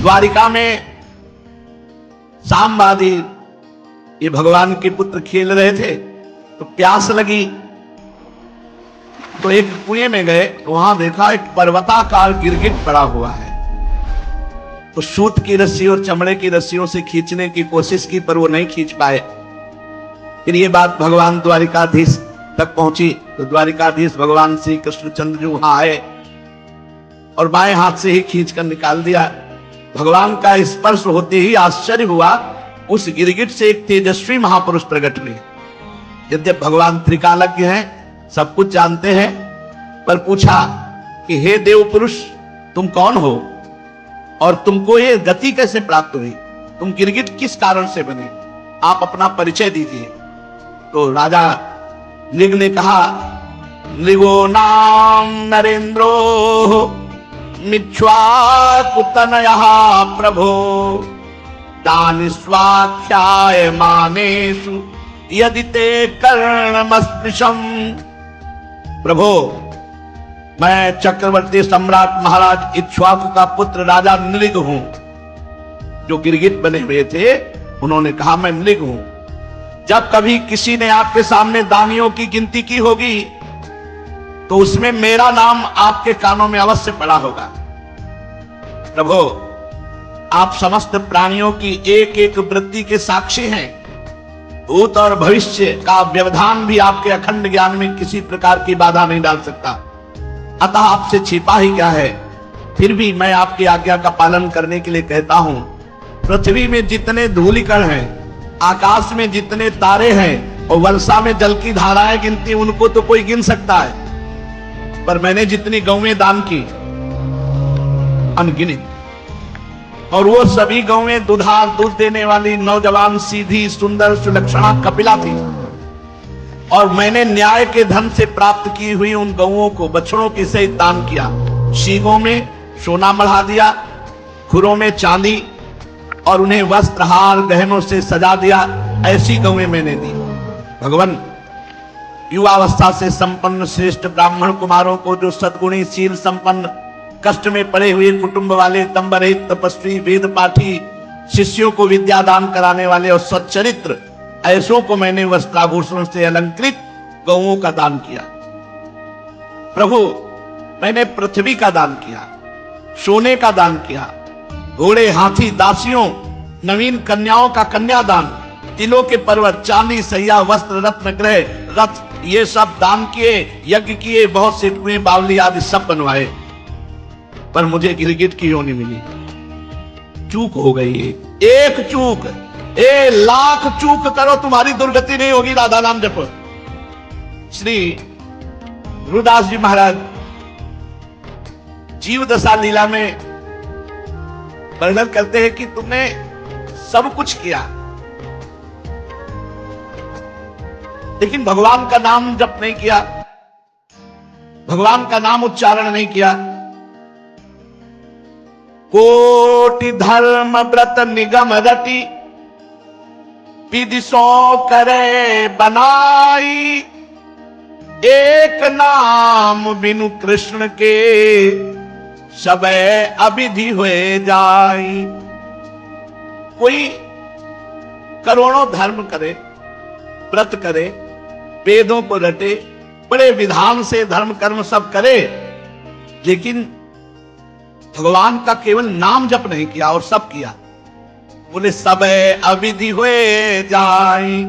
द्वारिका में सांबादी ये भगवान के पुत्र खेल रहे थे, तो प्यास लगी तो एक कुएं में गए, तो वहां देखा एक पर्वताकार गिरगिट पड़ा हुआ है। तो सूत की रस्सी और चमड़े की रस्सियों से खींचने की कोशिश की, पर वो नहीं खींच पाए। फिर ये बात भगवान द्वारिकाधीश तक पहुंची, तो द्वारिकाधीश भगवान श्री कृष्णचंद्र जी वहां आए और बाएं हाथ से ही खींचकर निकाल दिया। भगवान का स्पर्श होते ही आश्चर्य हुआ, उस गिरगिट से एक तेजस्वी महापुरुष प्रकट हुए। यद्यप भगवान त्रिकालज्ञ हैं, सब कुछ जानते हैं, पर पूछा कि हे देव पुरुष, तुम कौन हो और तुमको ये गति कैसे प्राप्त हुई? तुम गिरगिट किस कारण से बने? आप अपना परिचय दीजिए। तो राजा नृग ने कहा, नृगो नाम नरेंद्रो मिच्छ्वाकुतनयः प्रभो तानि स्वाख्याय मानेषु यदि ते कर्णमस्पृशम्। प्रभो, मैं चक्रवर्ती सम्राट महाराज इक्ष्वाकु का पुत्र राजा नृग हूं। जो गिरगिट बने हुए थे उन्होंने कहा, मैं नृग हूं। जब कभी किसी ने आपके सामने दानियों की गिनती की होगी तो उसमें मेरा नाम आपके कानों में अवश्य पड़ा होगा। प्रभो, आप समस्त प्राणियों की एक एक वृत्ति के साक्षी हैं। भूत और भविष्य का व्यवधान भी आपके अखंड ज्ञान में किसी प्रकार की बाधा नहीं डाल सकता। अतः आपसे छिपा ही क्या है। फिर भी मैं आपकी आज्ञा का पालन करने के लिए कहता हूं। पृथ्वी में जितने धूलिकण हैं, आकाश में जितने तारे हैं और वर्षा में जल की धाराएं गिनती, उनको तो कोई गिन सकता है, पर मैंने जितनी गौएं दान की अनगिनत, और वो सभी गौएं दुधार दूध देने वाली नौजवान सीधी सुंदर सुलक्षणा कपिला थी। और मैंने न्याय के धन से प्राप्त की हुई उन गौओं को बछड़ों के सहित दान किया। शींगों में सोना मढ़ा दिया, खुरों में चांदी, और उन्हें वस्त्र हार गहनों से सजा दिया। ऐसी गौएं मैंने दी। भगवान, युवावस्था से संपन्न श्रेष्ठ ब्राह्मण कुमारों को, जो सद्गुणी शील संपन्न कष्ट में पड़े हुए कुटुंब वाले तंबरहित तपस्वी वेद पाठी शिष्यों को विद्या दान कराने वाले और सच्चरित्र ऐसों को मैंने वस्त्राभूषण से अलंकृत गौओं का दान किया। प्रभु, मैंने पृथ्वी का दान किया, सोने का दान किया, घोड़े हाथी दासियों नवीन कन्याओं का कन्यादान, तिलों के पर्वत, चांदी सैया वस्त्र रत्न ग्रह रथ, ये सब दान किए, यज्ञ किए, बहुत से कुएं बावली आदि सब बनवाए, पर मुझे गिरगिट की योनि मिली। चूक हो गई एक चूक। लाख चूक करो तुम्हारी दुर्गति नहीं होगी। राधा नाम जपो। श्री गुरुदास जी महाराज जीव दशा लीला में वर्णन करते हैं कि तुमने सब कुछ किया, लेकिन भगवान का नाम जप नहीं किया, भगवान का नाम उच्चारण नहीं किया। कोटि धर्म व्रत निगम रति विधि सो करे बनाई, एक नाम बिनु कृष्ण के सबे अविधि हुए जाई। कोई करोड़ों धर्म करे, व्रत करे, वेदों को रटे, बड़े विधान से धर्म कर्म सब करे, लेकिन भगवान का केवल नाम जप नहीं किया और सब किया। बोले सबे अविधि हुए जाई।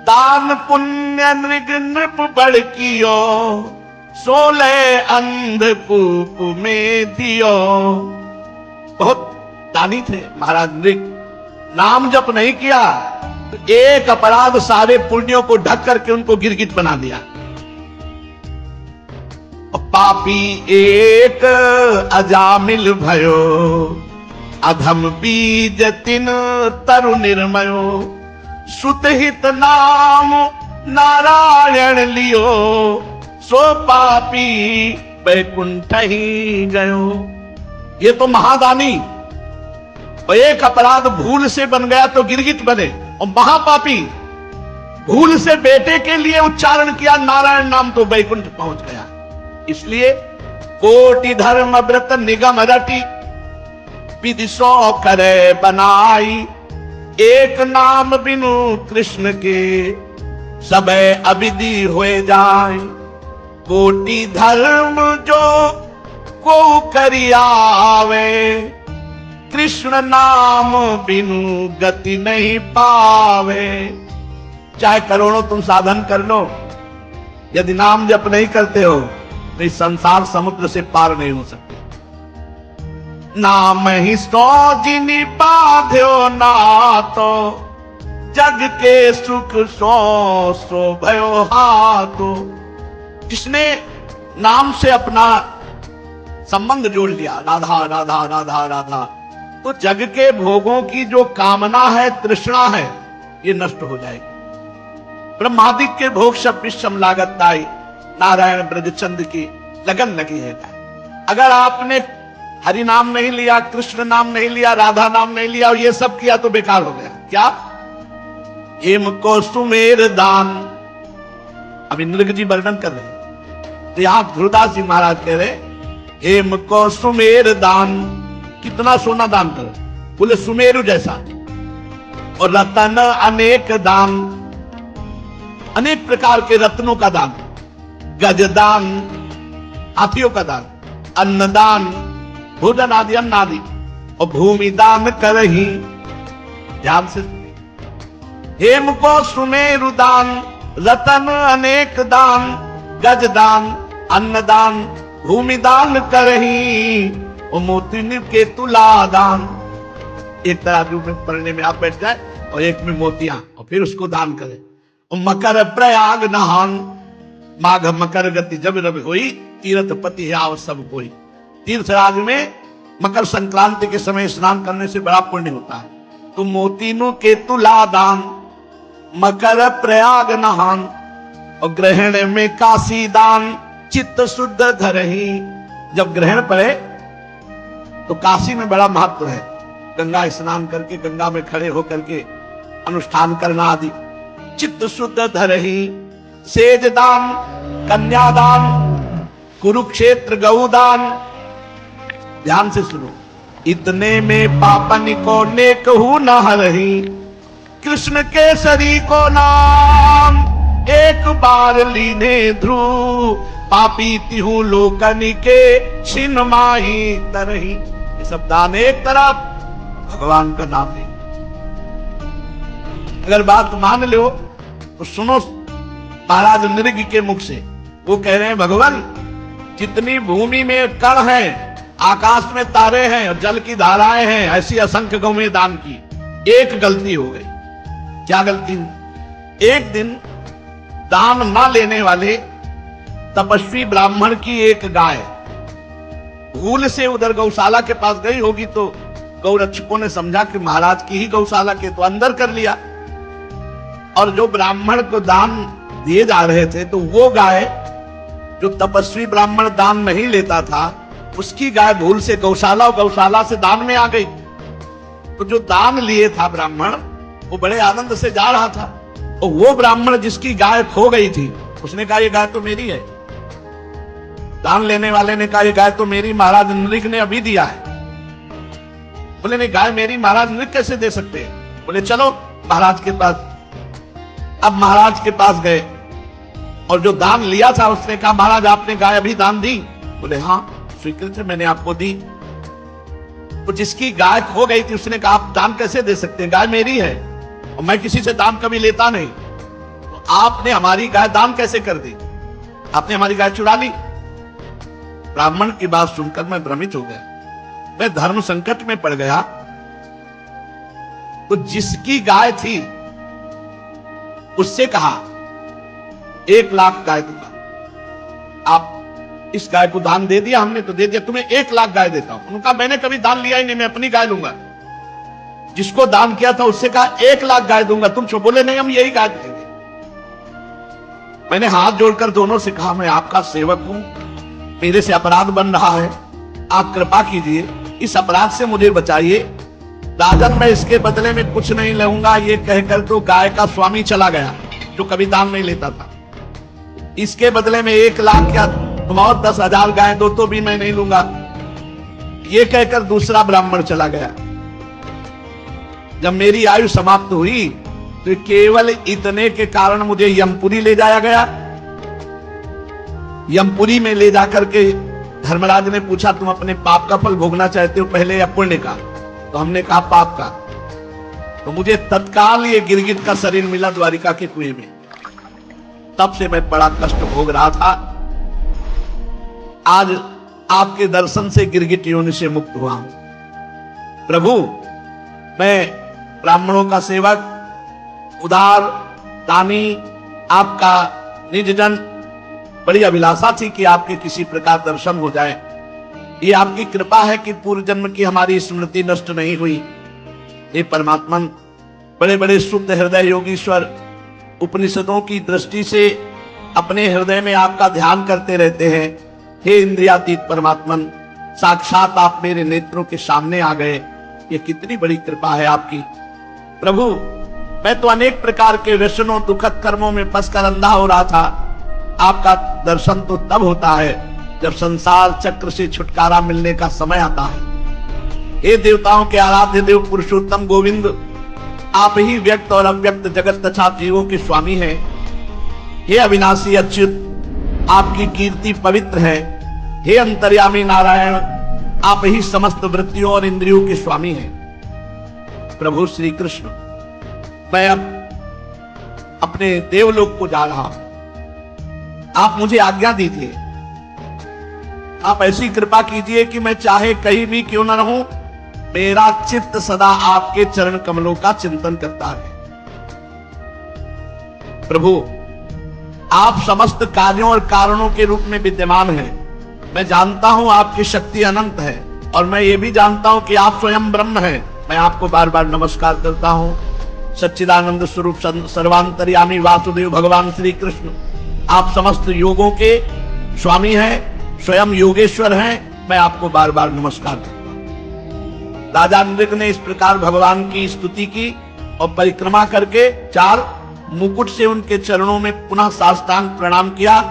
दान पुण्य नृग नृप बड़ कियो, 16 अंधकूप में दियो। बहुत दानी थे महाराज नृग। नाम जप नहीं किया तो एक अपराध सारे पुण्यों को ढक करके उनको गिरगिट बना दिया। पापी एक अजामिल भयो, अधम बीज तिन तरु निर्मयो। सुतहित नाम नारायण लियो, सो पापी बैकुंठ ही गयो। ये तो महादानी, एक अपराध भूल से बन गया तो गिरगिट बने, और महापापी भूल से बेटे के लिए उच्चारण किया नारायण नाम तो बैकुंठ पहुंच गया। इसलिए कोटि धर्म व्रत निगम रटि विधि 100 करे बनाई, एक नाम बिनु कृष्ण के सबे अविधि होए जाए। कोटि धर्म जो को करियावे, कृष्ण नाम बिनु गति नहीं पावे। चाहे करोड़ों तुम साधन कर लो, यदि नाम जप नहीं करते हो तो इस संसार समुद्र से पार नहीं हो सकते। नाम ही सो जिनि बाध्यो नातो, जग के सुख सो भयो हाथो। जिसने नाम से अपना संबंध जोड़ लिया, राधा राधा राधा राधा, तो जग के भोगों की जो कामना है, तृष्णा है, ये नष्ट हो जाएगी। ब्रह्मादिक के भोग सब विषम लागत दाई, नारायण ब्रजचंद की लगन लगी है। अगर आपने हरि नाम नहीं लिया, कृष्ण नाम नहीं लिया, राधा नाम नहीं लिया और ये सब किया तो बेकार हो गया। क्या? हेम को सुमेर दान, अभी नृग जी वर्णन कर रहे हैं, तो यहां ध्रुवदास जी महाराज कह रहे, हेम को सुमेर दान, कितना सोना दान कर, बोले सुमेरु जैसा। और रतन अनेक दान, अनेक प्रकार के रत्नों का दान, गजदान, हाथियों का दान, अन्नदान, भोजन आदि अन्न आदि, और भूमि दान करही। ध्यान से, हेम को सुमेरु दान, रतन अनेक दान, गजदान, अन्नदान, भूमि दान करही, और मोती के तुला दान। एक तराजू में पढ़ने में आप बैठ जाए और एक में मोतियां, और फिर उसको दान करें। और मकर प्रयाग नहान, माघ मकर गति जब रब हुई, तीर्थ पति आव सब कोई। तीर्थराज में मकर संक्रांति के समय स्नान करने से बड़ा पुण्य होता है। तो मोतीनु के तुला दान, मकर प्रयाग नहान, और ग्रहण में काशी दान, चित्त शुद्ध धरही। जब ग्रहण पड़े तो काशी में बड़ा महत्व है, गंगा स्नान करके गंगा में खड़े होकर के अनुष्ठान करना आदि। चित्त शुद्ध धरही, सेज दान, कन्यादान, कुरुक्षेत्र गौदान। ध्यान से सुनो, इतने में पापन को नेक हूं न हरही, कृष्ण केसरी को नाम एक बार लीने ध्रुव, पापी तिहु लोकनि के छिन माही तरही। ये सब दान एक तरफ, भगवान का नाम नहीं। अगर बात मान लो तो सुनो महाराज नृग के मुख से, वो कह रहे हैं भगवान जितनी भूमि में कण है, आकाश में तारे हैं और जल की धाराएं हैं, ऐसी असंख्य गौएं दान की, एक गलती हो गई। क्या गलती? एक दिन दान ना लेने वाले तपस्वी ब्राह्मण की एक गाय भूल से उधर गौशाला के पास गई होगी, तो गौरक्षकों ने समझा कि महाराज की ही गौशाला के, तो अंदर कर लिया। और जो ब्राह्मण को दान दिए जा रहे थे, तो वो गाय जो तपस्वी ब्राह्मण दान नहीं लेता था, उसकी गाय भूल से गौशाला और गौशाला से दान में आ गई। तो जो दान लिए था ब्राह्मण, वो बड़े आनंद से जा रहा था, और वो ब्राह्मण जिसकी गाय खो गई थी, उसने कहा ये गाय तो मेरी है। दान लेने वाले ने कहा ये गाय तो मेरी, महाराज नृग ने अभी दिया है। बोले नहीं, गाय मेरी महाराज नृग कैसे दे सकते हैं? बोले चलो महाराज के पास। अब महाराज के पास गए और जो दान लिया था उसने कहा महाराज आपने गाय अभी दान दी? बोले हाँ स्वीकृत है, मैंने आपको दी। तो जिसकी गाय खो गई थी उसने कहा आप दान कैसे दे सकते हैं, गाय मेरी है और मैं किसी से दान कभी लेता नहीं, तो आपने हमारी गाय दान कैसे कर दी? आपने हमारी गाय चुरा ली। ब्राह्मण की बात सुनकर मैं भ्रमित हो गया, मैं धर्म संकट में पड़ गया। तो जिसकी गाय थी उससे कहा 1 लाख गाय दूंगा, आप इस गाय को दान दे दिया हमने तो दे दिया, तुम्हें 1 लाख गाय देता हूं। उन्होंने कहा मैंने कभी दान लिया ही नहीं, मैं अपनी गाय लूंगा। जिसको दान किया था उससे कहा 1 लाख गाय दूंगा, तुम छो बोले नहीं हम यही गाय देंगे। मैंने हाथ जोड़कर दोनों से कहा मैं आपका सेवक हूं, मेरे से अपराध बन रहा है, आप कृपा कीजिए, इस अपराध से मुझे बचाइए। राजन मैं इसके बदले में कुछ नहीं लूंगा, ये कहकर तो गाय का स्वामी चला गया जो कभी दान नहीं लेता था। इसके बदले में 1 लाख या तुम और 10,000 गाय दो तो भी मैं नहीं लूंगा। ये कहकर दूसरा ब्राह्मण चला गया। जब मेरी आयु समाप्त हुई तो केवल इतने के कारण मुझे यमपुरी ले जाया गया। यमपुरी में ले जाकर के धर्मराज ने पूछा, तुम अपने पाप का फल भोगना चाहते हो पहले या पुण्य का? तो हमने कहा पाप का। तो मुझे तत्काल ये गिरगिट का शरीर मिला द्वारिका के कुएं में। तब से मैं बड़ा कष्ट भोग रहा था। आज आपके दर्शन से गिरगिट योनि से मुक्त हुआ हूं। प्रभु, मैं ब्राह्मणों का सेवक, उदार, दानी, आपका निजजन, बड़ी अभिलाषा थी कि आपके किसी प्रकार दर्शन हो जाए। ये आपकी कृपा है कि पूर्व जन्म की हमारी स्मृति नष्ट नहीं हुई। हे परमात्मन, बड़े बड़े शुद्ध हृदय योगीश्वर उपनिषदों की दृष्टि से अपने हृदय में आपका ध्यान करते रहते हैं। हे इंद्रियातीत परमात्मन, साक्षात आप मेरे नेत्रों के सामने आ गए। ये कितनी बड़ी कृपा है आपकी। प्रभु, मैं तो अनेक प्रकार के व्यसनों, दुखद कर्मों में फंसकर अंधा हो रहा था। आपका दर्शन तो तब होता है जब संसार चक्र से छुटकारा मिलने का समय आता है। हे देवताओं के आराध्य देव पुरुषोत्तम गोविंद, आप ही व्यक्त और अव्यक्त जगत तथा जीवों के स्वामी हैं। हे अविनाशी अच्युत, आपकी कीर्ति पवित्र है। हे अंतर्यामी नारायण, आप ही समस्त वृत्तियों और इंद्रियों के स्वामी हैं। प्रभु श्री कृष्ण, मैं अब अपने देवलोक को जा रहा हूं। आप मुझे आज्ञा दीजिए। आप ऐसी कृपा कीजिए कि मैं चाहे कहीं भी क्यों न रहूं, मेरा चित्त सदा आपके चरण कमलों का चिंतन करता है। प्रभु, आप समस्त कार्यों और कारणों के रूप में विद्यमान हैं। मैं जानता हूं आपकी शक्ति अनंत है और मैं ये भी जानता हूं कि आप स्वयं ब्रह्म हैं। मैं आपको बार बार नमस्कार करता हूं। सच्चिदानंद स्वरूप सर्वांतर्यामी वासुदेव भगवान श्री कृष्ण, आप समस्त योगों के स्वामी हैं, स्वयं योगेश्वर हैं। मैं आपको बार बार नमस्कार करता हूं। राजा नृग ने इस प्रकार भगवान की स्तुति की और परिक्रमा करके 4 मुकुट से उनके चरणों में पुनः साष्टांग प्रणाम किया।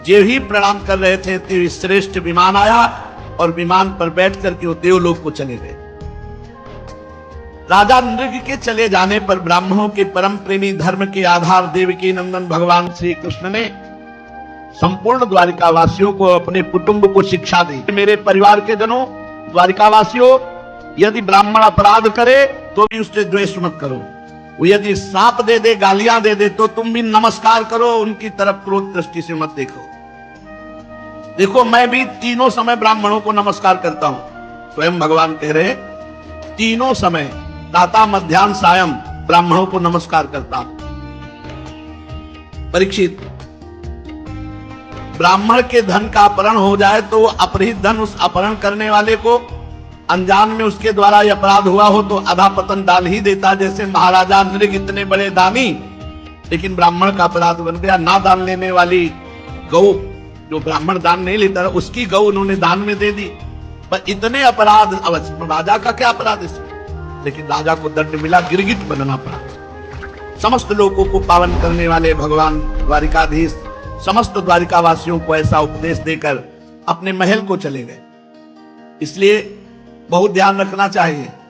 जो ही प्रणाम कर रहे थे तो श्रेष्ठ विमान आया और विमान पर बैठ करके वो देवलोक को चले गए। राजा नृग के चले जाने पर ब्राह्मणों के परम प्रेमी, धर्म के आधार देवकी नंदन भगवान श्री कृष्ण ने संपूर्ण द्वारिका वासियों को, अपने कुटुंब को शिक्षा दी। मेरे परिवार के जनों, द्वारिका वासियों, यदि ब्राह्मण अपराध करे तो भी उससे द्वेष मत करो। वो यदि सांप दे दे, गालियां दे दे, तो तुम भी नमस्कार करो, उनकी तरफ क्रोध दृष्टि से मत देखो। देखो, मैं भी तीनों समय ब्राह्मणों को नमस्कार करता हूं। स्वयं भगवान कह रहे, तीनों समय, प्रातः, मध्याह्न, सायं, ब्राह्मणों को नमस्कार करता हूं। परीक्षित, ब्राह्मण के धन का अपहरण हो जाए तो अपहृत धन उस अपहरण करने वाले को, अनजान में उसके द्वारा यह अपराध हुआ हो तो अधापतन डाल ही देता। जैसे महाराजा नृग इतने बड़े दानी, लेकिन ब्राह्मण का अपराध बन गया। ना दान लेने वाली गौ, जो ब्राह्मण दान नहीं लेता, उसकी गौ उन्होंने दान में दे दी। पर इतने अपराध, राजा का क्या अपराध इसमें? लेकिन राजा को दंड मिला, गिरगिट बनना पड़ा। समस्त लोगों को पावन करने वाले भगवान द्वारिकाधीश समस्त द्वारिका वासियों को ऐसा उपदेश देकर अपने महल को चले गए। इसलिए बहुत ध्यान रखना चाहिए।